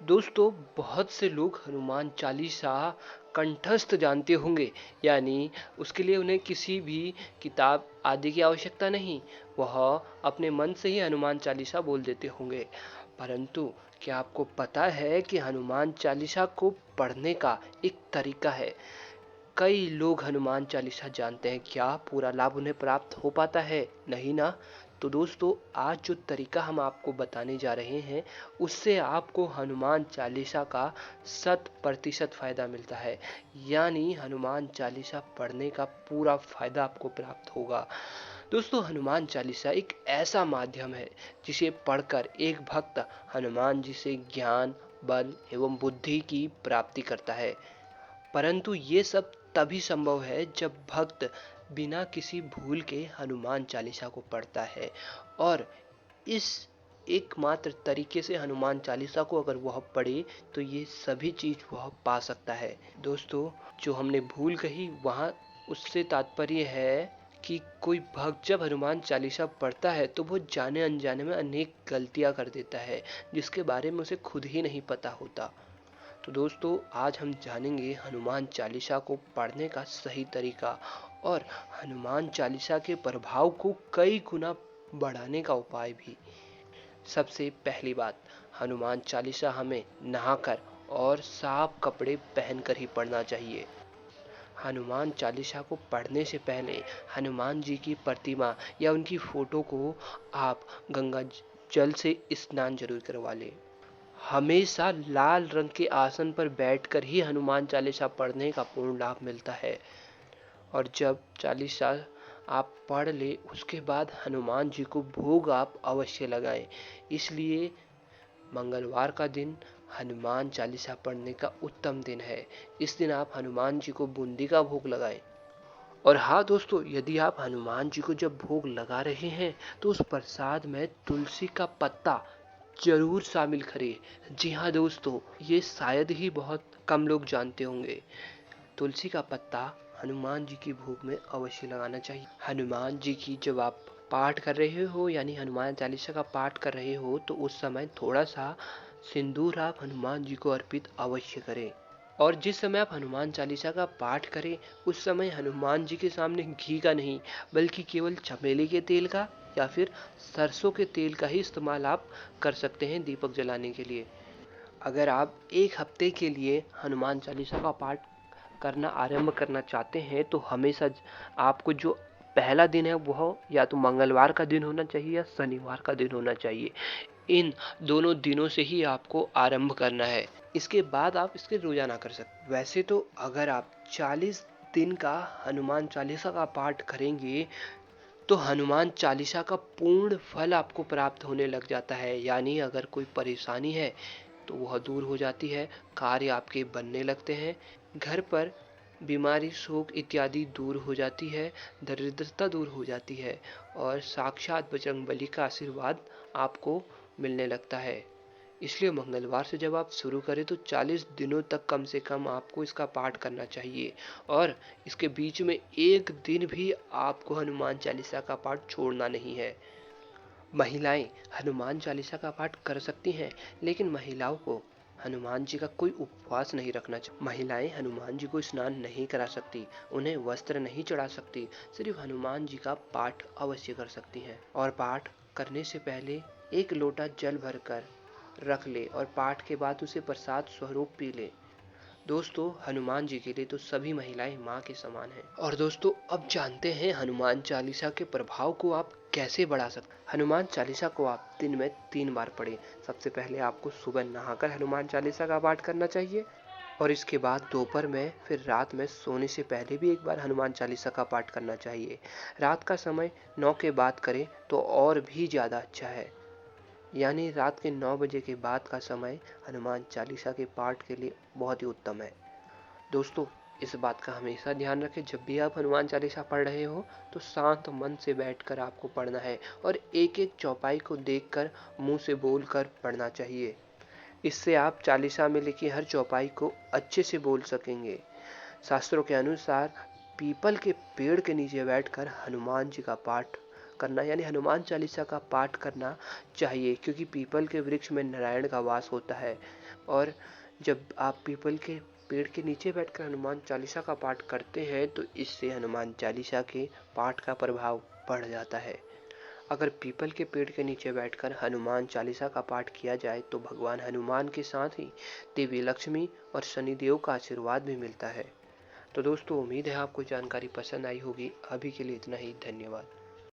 दोस्तों, बहुत से लोग हनुमान चालीसा कंठस्थ जानते होंगे, यानी उसके लिए उन्हें किसी भी किताब आदि की आवश्यकता नहीं। वह अपने मन से ही हनुमान चालीसा बोल देते होंगे। परंतु क्या आपको पता है कि हनुमान चालीसा को पढ़ने का एक तरीका है? कई लोग हनुमान चालीसा जानते हैं, क्या पूरा लाभ उन्हें प्राप्त हो पाता है? नहीं ना। तो दोस्तों, आज जो तरीका हम आपको बताने जा रहे हैं, उससे आपको हनुमान चालीसा का 100% फायदा मिलता है। यानी हनुमान चालीसा पढ़ने का पूरा फायदा आपको प्राप्त होगा। दोस्तों, हनुमान चालीसा एक ऐसा माध्यम है जिसे पढ़कर एक भक्त हनुमान जी से ज्ञान, बल एवं बुद्धि की प्राप्ति करता है। परंतु ये सब तभी संभव है जब भक्त बिना किसी भूल के हनुमान चालीसा को पढ़ता है, और इस एकमात्र तरीके से हनुमान चालीसा को अगर वह पढ़े तो ये सभी चीज वह पा सकता है। दोस्तों, जो हमने भूल कही वहाँ उससे तात्पर्य है कि कोई भक्त जब हनुमान चालीसा पढ़ता है तो वो जाने अनजाने में अनेक गलतियां कर देता है, जिसके बारे में उसे खुद ही नहीं पता होता। तो दोस्तों, आज हम जानेंगे हनुमान चालीसा को पढ़ने का सही तरीका और हनुमान चालीसा के प्रभाव को कई गुना बढ़ाने का उपाय भी। सबसे पहली बात, हनुमान चालीसा हमें नहाकर और साफ कपड़े पहनकर ही पढ़ना चाहिए। हनुमान चालीसा को पढ़ने से पहले हनुमान जी की प्रतिमा या उनकी फोटो को आप गंगा जल से स्नान जरूर करवा लें। हमेशा लाल रंग के आसन पर बैठकर ही हनुमान चालीसा पढ़ने का पूर्ण लाभ मिलता है। और जब चालीसा आप पढ़ ले उसके बाद हनुमान जी को भोग आप अवश्य लगाएं। इसलिए मंगलवार का दिन हनुमान चालीसा पढ़ने का उत्तम दिन है। इस दिन आप हनुमान जी को बूंदी का भोग लगाएं। और हाँ दोस्तों, यदि आप हनुमान जी को जब भोग लगा रहे हैं तो उस प्रसाद में तुलसी का पत्ता जरूर शामिल करें। जी हाँ दोस्तों, ये शायद ही बहुत कम लोग जानते होंगे। तुलसी का पत्ता हनुमान जी की भोग में अवश्य लगाना चाहिए। हनुमान जी की जब आप पाठ कर रहे हो यानी हनुमान चालीसा का पाठ कर रहे हो तो उस समय थोड़ा सा सिंदूर आप हनुमान जी को अर्पित अवश्य करें। और जिस समय आप हनुमान चालीसा का पाठ करें उस समय हनुमान जी के सामने घी का नहीं बल्कि केवल चमेली के तेल का या फिर सरसों के तेल का ही इस्तेमाल आप कर सकते हैं दीपक जलाने के लिए। अगर आप एक हफ्ते के लिए हनुमान चालीसा का पाठ करना आरंभ करना चाहते हैं तो हमेशा आपको जो पहला दिन है वह या तो मंगलवार का दिन होना चाहिए या शनिवार का दिन होना चाहिए। इन दोनों दिनों से ही आपको आरंभ करना है। इसके बाद आप इसके रोजाना कर सकते। वैसे तो अगर आप 40 दिन का हनुमान चालीसा का पाठ करेंगे तो हनुमान चालीसा का पूर्ण फल आपको प्राप्त होने लग जाता है। यानी अगर कोई परेशानी है तो वह दूर हो जाती है, कार्य आपके बनने लगते हैं, घर पर बीमारी, शोक इत्यादि दूर हो जाती है, दरिद्रता दूर हो जाती है और साक्षात बजरंगबली का आशीर्वाद आपको मिलने लगता है। इसलिए मंगलवार से जब आप शुरू करें तो 40 दिनों तक कम से कम आपको इसका पाठ करना चाहिए, और इसके बीच में एक दिन भी आपको हनुमान चालीसा का पाठ छोड़ना नहीं है। महिलाएं हनुमान चालीसा का पाठ कर सकती हैं, लेकिन महिलाओं को हनुमान जी का कोई उपवास नहीं रखना चाहिए। महिलाएं हनुमान जी को स्नान नहीं करा सकती, उन्हें वस्त्र नहीं चढ़ा सकती, सिर्फ हनुमान जी का पाठ अवश्य कर सकती हैं। और पाठ करने से पहले एक लोटा जल भरकर रख ले और पाठ के बाद उसे प्रसाद स्वरूप पी ले। दोस्तों, हनुमान जी के लिए तो सभी महिलाएं माँ के समान हैं। और दोस्तों, अब जानते हैं हनुमान चालीसा के प्रभाव को आप कैसे बढ़ा सकते हैं। हनुमान चालीसा को आप दिन में 3 बार पढ़ें। सबसे पहले आपको सुबह नहाकर हनुमान चालीसा का पाठ करना चाहिए, और इसके बाद दोपहर में, फिर रात में सोने से पहले भी एक बार हनुमान चालीसा का पाठ करना चाहिए। रात का समय 9 के बाद करें तो और भी ज़्यादा अच्छा है। यानी रात के 9 बजे के बाद का समय हनुमान चालीसा के पाठ के लिए बहुत ही उत्तम है। दोस्तों, इस बात का हमेशा ध्यान रखें, जब भी आप हनुमान चालीसा पढ़ रहे हो तो शांत मन से बैठकर आपको पढ़ना है और एक एक चौपाई को देखकर मुंह से बोलकर पढ़ना चाहिए। इससे आप चालीसा में लिखी हर चौपाई को अच्छे से बोल सकेंगे। शास्त्रों के अनुसार पीपल के पेड़ के नीचे बैठकर हनुमान जी का पाठ करना यानी हनुमान चालीसा का पाठ करना चाहिए, क्योंकि पीपल के वृक्ष में नारायण का वास होता है। और जब आप पीपल के पेड़ के नीचे बैठकर हनुमान चालीसा का पाठ करते हैं तो इससे हनुमान चालीसा के पाठ का प्रभाव बढ़ जाता है। अगर पीपल के पेड़ के नीचे बैठकर हनुमान चालीसा का पाठ किया जाए तो भगवान हनुमान के साथ ही देवी लक्ष्मी और शनिदेव का आशीर्वाद भी मिलता है। तो दोस्तों, उम्मीद है आपको जानकारी पसंद आई होगी। अभी के लिए इतना ही, धन्यवाद।